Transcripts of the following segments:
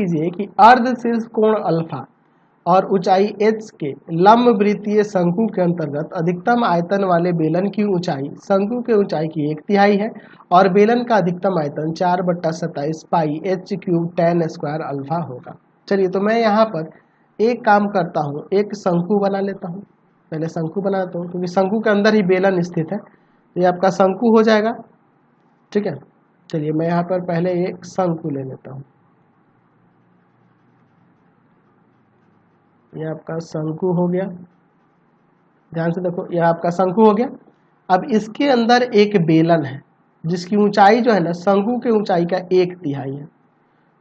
कीजिए कि अर्धशीर्ष कोण अल्फा और ऊंचाई h के लंब वृत्तीय शंकु के अंतर्गत अधिकतम आयतन वाले बेलन की ऊंचाई शंकु के ऊंचाई की 1/3 है और बेलन का अधिकतम आयतन 4/27 पाई h³ tan स्क्वायर अल्फा होगा। चलिए तो मैं यहाँ पर एक काम करता हूँ, एक शंकु बना लेता हूँ। पहले शंकु बनाता हूँ क्योंकि शंकु के अंदर ही बेलन स्थित है, तो ये आपका शंकु हो जाएगा। ठीक है, चलिए मैं यहाँ पर पहले एक शंकु ले लेता हूँ। यह आपका शंकु हो गया, ध्यान से देखो, यह आपका शंकु हो गया। अब इसके अंदर एक बेलन है जिसकी ऊंचाई जो है ना शंकु की ऊंचाई का 1/3 है।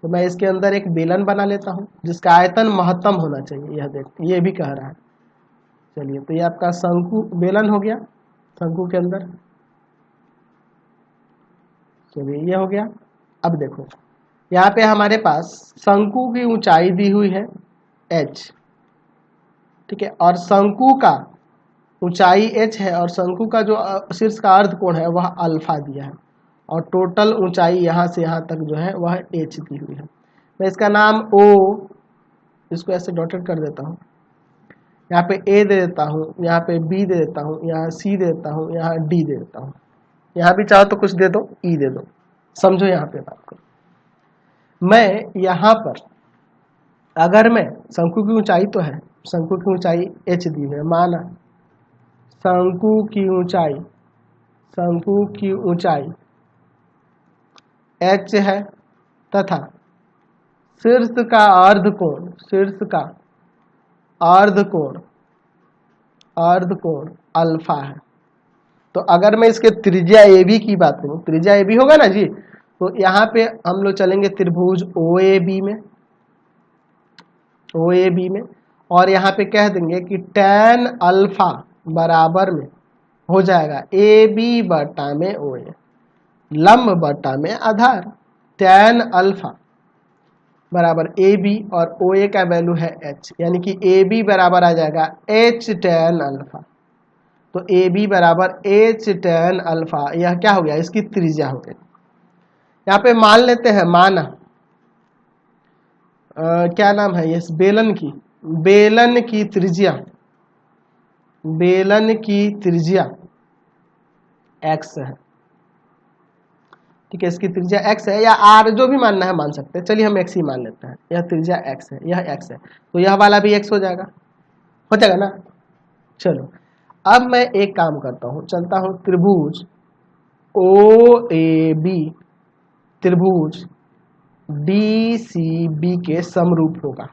तो मैं इसके अंदर एक बेलन बना लेता हूँ जिसका आयतन महत्तम होना चाहिए। यह देख, ये भी कह रहा है। चलिए तो ये आपका शंकु बेलन हो गया शंकु के अंदर। चलिए ये हो गया। अब देखो यहाँ पे हमारे पास शंकु की ऊंचाई दी हुई है h, ठीक है, और शंकु का ऊंचाई h है और शंकु का जो शीर्ष का अर्ध कोण है वह अल्फा दिया है और टोटल ऊंचाई यहाँ से यहाँ तक जो है वह h दी हुई है। मैं इसका नाम O, इसको ऐसे डॉटेड कर देता हूँ, यहाँ पे A दे देता हूँ, यहाँ पे B दे देता हूँ, यहाँ C दे देता हूँ, यहाँ D दे देता हूँ, यहाँ भी चाहो तो कुछ दे दो, E दे दो। समझो यहाँ पे बात को, मैं यहाँ पर अगर मैं शंकु की ऊंचाई तो है, शंकु की ऊंचाई h दी है, माना शंकु की ऊंचाई h है तथा शीर्ष का अर्ध कोण अल्फा है। तो अगर मैं इसके त्रिज्या AB की बात करूं, त्रिज्या AB होगा ना जी, तो यहाँ पे हम लोग चलेंगे त्रिभुज OAB में और यहाँ पे कह देंगे कि tan अल्फा बराबर में हो जाएगा AB बटा में OA, लंब बटा में आधार। tan अल्फा बराबर AB और OA का वैल्यू है h, यानी कि AB बराबर आ जाएगा h tan अल्फा। तो AB बराबर h tan अल्फा, यह क्या हो गया, इसकी त्रिज्या हो गई। यहाँ पे मान लेते हैं, माना क्या नाम है ये बेलन की त्रिज्या x है। ठीक है, इसकी त्रिज्या x है या r, जो भी मानना है मान सकते हैं। चलिए हम x ही मान लेते हैं। यह त्रिज्या x है, यह x है, तो यह वाला भी x हो जाएगा ना। चलो अब मैं एक काम करता हूँ, चलता हूँ त्रिभुज OAB त्रिभुज DCB के समरूप होगा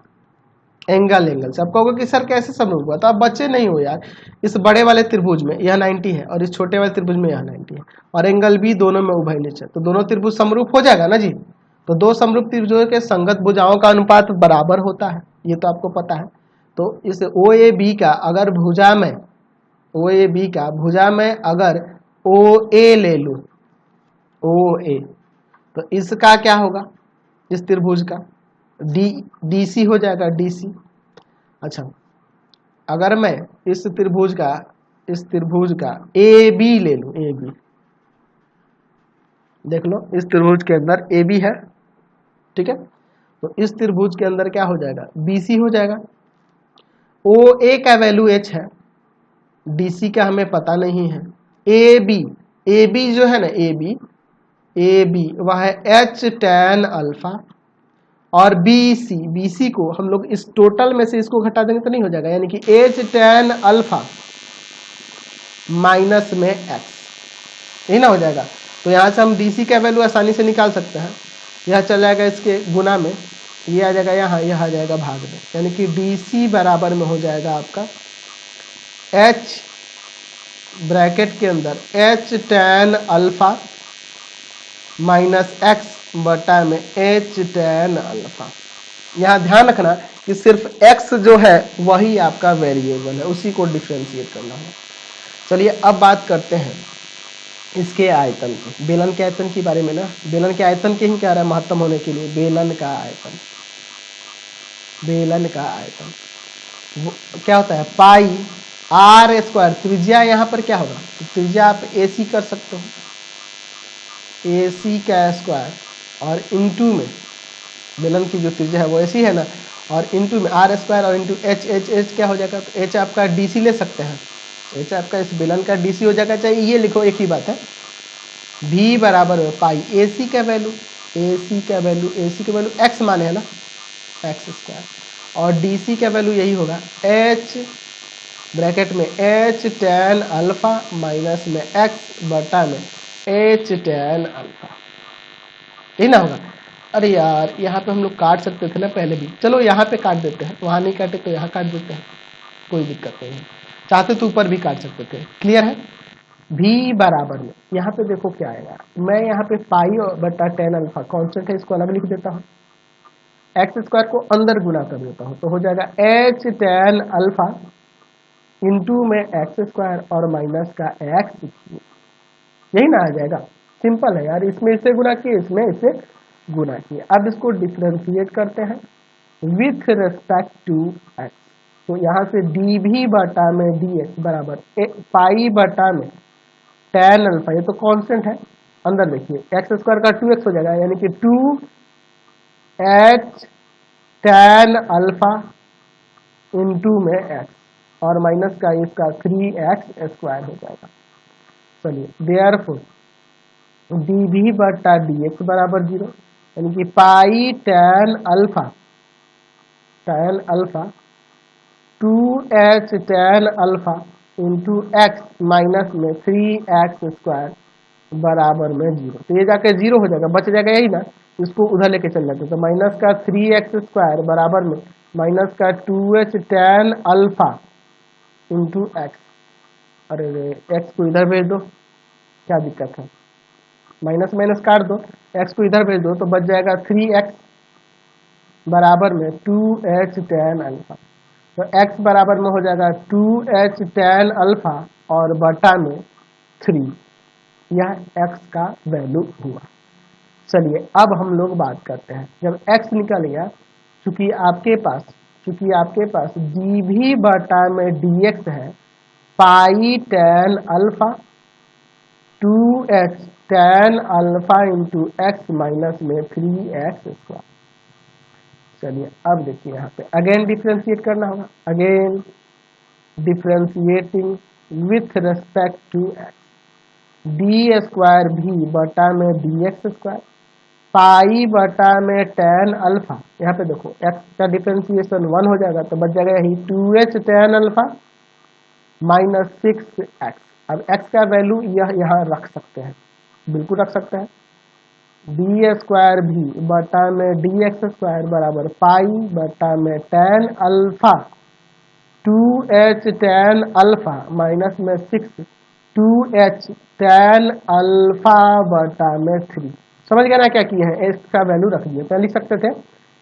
एंगल से। आप कहोगे कि सर कैसे समरूप हुआ, तो आप बच्चे नहीं हो यार। इस बड़े वाले त्रिभुज में यह 90 है और इस छोटे वाले त्रिभुज में यह 90 है और एंगल भी दोनों में उभयनिष्ठ है, तो दोनों त्रिभुज समरूप हो जाएगा ना जी। तो दो समरूप त्रिभुजों के संगत भुजाओं का अनुपात बराबर होता है, ये तो आपको पता है। तो इस OAB का अगर भुजा में अगर OA ले लूं, OA, तो इसका क्या होगा, इस त्रिभुज का DC हो जाएगा, DC। अच्छा, अगर मैं इस त्रिभुज का AB ले लूं, AB, देख लो इस त्रिभुज के अंदर AB है, ठीक है, तो इस त्रिभुज के अंदर क्या हो जाएगा, BC हो जाएगा। OA का वैल्यू h है, DC का हमें पता नहीं है। AB जो है ना, AB वह है h tan अल्फा और BC को हम लोग इस टोटल में से इसको घटा देंगे तो नहीं हो जाएगा, यानी कि h tan अल्फा माइनस में x, यही ना हो जाएगा। तो यहाँ से हम DC का वैल्यू आसानी से निकाल सकते हैं। यह चला जाएगा इसके गुना में, ये आ जाएगा यहाँ, यह आ जाएगा भाग में, यानी कि DC बराबर में हो जाएगा आपका h ब्रैकेट के अंदर h tan alpha minus x बटा में h tan अल्फा। यहाँ ध्यान रखना कि सिर्फ x जो है वही आपका वेरिएबल है, उसी को डिफरेंशिएट करना है। चलिए अब बात करते हैं इसके आयतन की, बेलन के आयतन के बारे में ना। बेलन के आयतन के ही क्या रहा है महत्तम होने के लिए, बेलन का आयतन क्या होता है, पाई r स्क्वायर। त्रिज्या यहाँ पर क्या होगा, तो त्रिज्या आप AC कर सकते हो, AC का स्क्वायर और इंटू में बेलन की जो त्रिज्या है वो ऐसी है ना, और इंटू में आर स्क्वायर और इंटू एच, एच क्या हो जाएगा, तो एच आपका डीसी ले सकते हैं, एच आपका इस बेलन का डीसी हो जाएगा, चाहिए ये लिखो एक ही बात है, v बराबर है पाई ए सी का वैल्यू, ए सी का वैल्यू एक्स माने है ना, एक्स स्क्वायर, और डी सी का वैल्यू यही होगा एच ब्रैकेट में एच टेन अल्फा माइनस में एक्स बटा में एच टेन अल्फा, यही ना होगा। अरे यार यहाँ पे हम लोग काट सकते थे ना पहले भी, चलो यहाँ पे काट देते हैं, वहाँ नहीं काटे तो यहाँ काट देते हैं, कोई दिक्कत नहीं है, चाहते तो ऊपर भी काट सकते थे। क्लियर है। v बराबर में यहाँ पे देखो क्या आएगा, मैं यहाँ पे पाई बटा टेन अल्फा कॉन्स्टेंट है, इसको अलग लिख देता हूँ, एक्स स्क्वायर को अंदर गुना कर देता हूँ, तो हो जाएगा एच टेन अल्फा इंटू में एक्स स्क्वायर और माइनस का एक्स, यही ना आ जाएगा। सिंपल है यार, इसमें इससे गुना किए, इसमें इससे गुना किए। अब इसको डिफ्रेंशिएट करते हैं विथ रिस्पेक्ट टू एक्स, तो यहाँ से डी भी बटा में डी एक्स बराबर पाई बटा में टेन अल्फा, ये तो कांस्टेंट है, अंदर देखिए एक्स स्क्वायर का 2x हो जाएगा, यानी कि 2h टेन अल्फा इंटू में x और माइनस का इसका 3x स्क्वायर हो जाएगा। चलिए देयरफॉर डी भी बटा डी एक्स बराबर 0, यानी कि pi tan alpha 2h tan alpha into x minus में 3x स्क्वायर बराबर में 0, तो ये जाके 0 हो जाएगा, बच जाएगा यही ना, इसको उधर लेके चल जाते, तो माइनस का 3x स्क्वायर बराबर में माइनस का 2h tan alpha into x, अरे एक्स को इधर भेज दो, क्या दिक्कत है, माइनस माइनस काट दो, एक्स को इधर भेज दो तो बच जाएगा 3x बराबर में 2h टेन अल्फा, तो x बराबर में हो जाएगा 2h टेन अल्फा और बटा में 3, यह x का वैल्यू हुआ। चलिए अब हम लोग बात करते हैं, जब x निकल गया, चूंकि आपके पास डी भी बटा में dx है, pi tan alpha 2h tan alpha into x minus में 3x स्क्वायर। चलिए अब देखिए यहाँ पे अगेन डिफ्रेंशिएट करना होगा, again differentiating with respect to x, d square भी बटा में डी एक्स स्क्वायर पाई बटा में टेन अल्फा, यहाँ पे देखो एक्स का डिफ्रेंशिएशन 1 हो जाएगा, तो बच जाएगा यही 2h tan alpha minus 6x। अब x का वैल्यू यह यहाँ रख सकते हैं, बिल्कुल रख सकते हैं, डी स्क्वायर भी बटा में डी एक्स स्क्वायर बराबर पाई बटा में ten alpha 2h tan alpha minus में 6 2h टेन अल्फा बटा में 3, समझ गया ना क्या किए हैं, x का वैल्यू रख दिए, पहले लिख सकते थे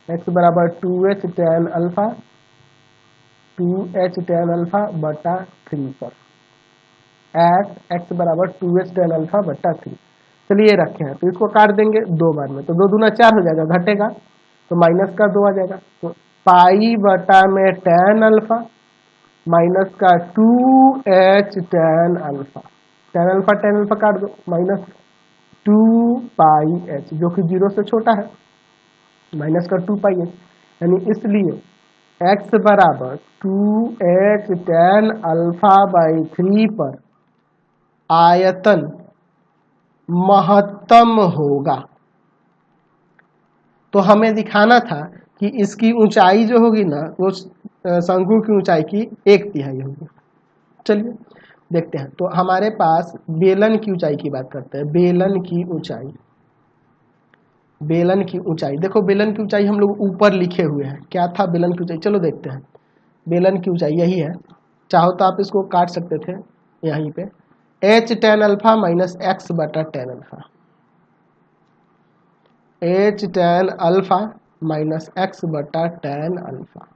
x बराबर 2h टेन अल्फा बटा 3 पर एट x बराबर 2h टेन अल्फा बटा 3। चलिए रखे हैं, तो इसको काट देंगे 2 बार में, तो 2 दूना 4 हो जाएगा, घटेगा तो माइनस का 2 आ जाएगा, तो पाई बटा में टेन अल्फा माइनस का 2h टेन अल्फा काट दो, माइनस 2 पाई h जो कि 0 से छोटा है, माइनस का 2 पाई h, यानी इसलिए x बराबर 2h टेन अल्फा बाई 3 पर आयतन महत्तम होगा। तो हमें दिखाना था कि इसकी ऊंचाई जो होगी ना वो शंकु की ऊंचाई की 1/3 होगी। चलिए देखते हैं, तो हमारे पास बेलन की ऊंचाई की बात करते हैं, बेलन की ऊंचाई देखो, बेलन की ऊंचाई हम लोग ऊपर लिखे हुए हैं, क्या था बेलन की ऊंचाई, चलो देखते हैं। बेलन की ऊंचाई यही है, चाहो तो आप इसको काट सकते थे यहीं पे, h tan alpha minus x बटा tan alpha, h tan alpha minus x बटा टेन अल्फा।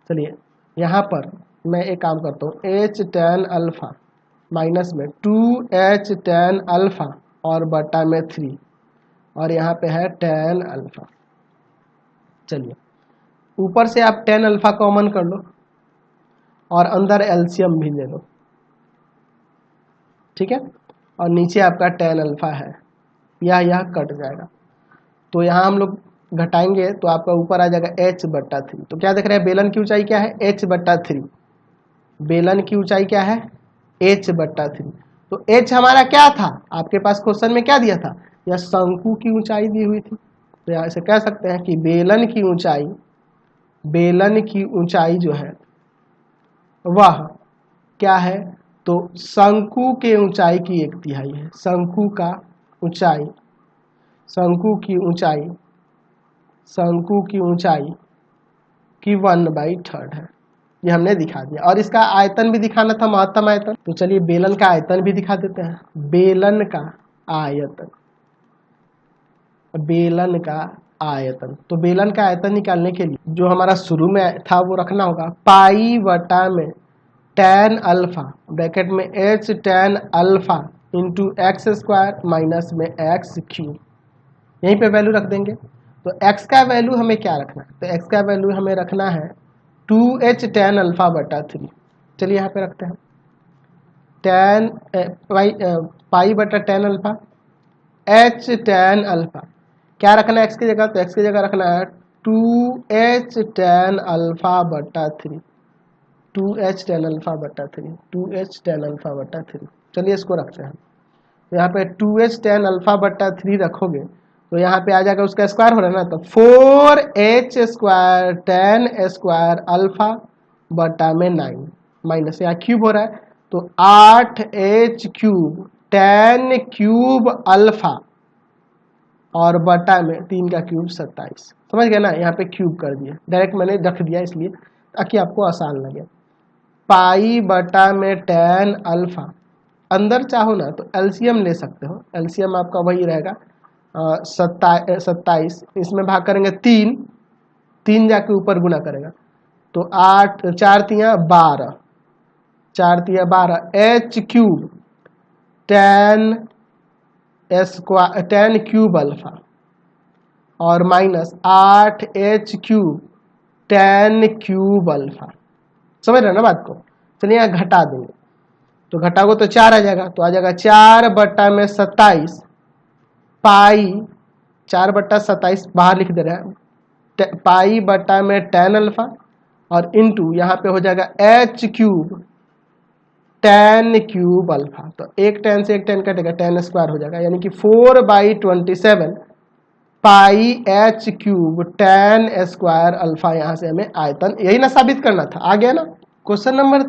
चलिए यहाँ पर मैं एक काम करता हूँ, h टेन अल्फा माइनस में 2h टेन अल्फा और बटा में 3, और यहाँ पे है टेन अल्फा। चलिए ऊपर से आप टेन अल्फा कॉमन कर लो और अंदर एलसीएम भी ले लो, ठीक है, और नीचे आपका टेन अल्फा है, यह कट जाएगा, तो यहाँ हम लोग घटाएंगे तो आपका ऊपर आ जाएगा h/3। तो क्या देख रहे हैं, बेलन की ऊंचाई क्या है, h/3। बेलन की ऊंचाई क्या है, h/3। तो h हमारा क्या था, आपके पास क्वेश्चन में क्या दिया था, यह शंकु की ऊंचाई दी हुई थी। तो यहाँ से कह सकते हैं कि बेलन की ऊंचाई जो है वह क्या है, तो शंकु के ऊंचाई की 1/3 है। शंकु की ऊंचाई की 1/3 है। ये हमने दिखा दिया। और इसका आयतन भी दिखाना था, महत्तम आयतन। तो चलिए बेलन का आयतन भी दिखा देते हैं। बेलन का आयतन, तो बेलन का आयतन निकालने के लिए जो हमारा शुरू में था वो रखना होगा, पाई बटा में tan अल्फा ब्रैकेट में h tan alpha into x² minus में x³। यहीं पे वैल्यू रख देंगे। तो x का वैल्यू हमें क्या रखना है, तो x का वैल्यू हमें रखना है 2h tan अल्फा/3। चलिए यहाँ पे रखते हैं पाई बटा tan alpha h tan alpha. क्या रखना है x की जगह, तो x की जगह रखना है 2h tan अल्फा/3। 2h tan अल्फा/3। चलिए इसको रखते हैं। तो यहाँ पे 2h tan अल्फा/3 रखोगे तो यहाँ पे आ जाएगा, उसका स्क्वायर हो रहा है ना, तो 4h² tan² अल्फा में 9 माइनस यहाँ क्यूब हो रहा है, तो 8h³ tan³ अल्फा और बटा में 3 का क्यूब 27। समझ गए ना, यहाँ पे क्यूब कर दिया, डायरेक्ट मैंने रख दिया इसलिए ताकि आपको आसान लगे। पाई बटा में tan अल्फा, अंदर चाहो ना तो एलसीएम ले सकते हो। एलसीएम आपका वही रहेगा 27। इसमें भाग करेंगे 3 जाके ऊपर गुना करेगा तो 8 4 तिया 12 h³ tan³ अल्फा और माइनस 8h³ tan³ अल्फा। समझ रहे ना बात को। चलिए यहाँ घटा देंगे, तो घटाओगे तो 4 आ जाएगा, तो आ जाएगा 4/27 पाई 4/27 बाहर लिख दे रहे हैं, पाई बटा में tan अल्फा और इंटू यहाँ पे हो जाएगा h³ tan³ अल्फा। तो एक tan से एक tan कटेगा, tan² हो जाएगा, यानी कि 4/27 पाई h³ tan² अल्फा। यहाँ से हमें आयतन यही ना साबित करना था। आ गया ना क्वेश्चन नंबर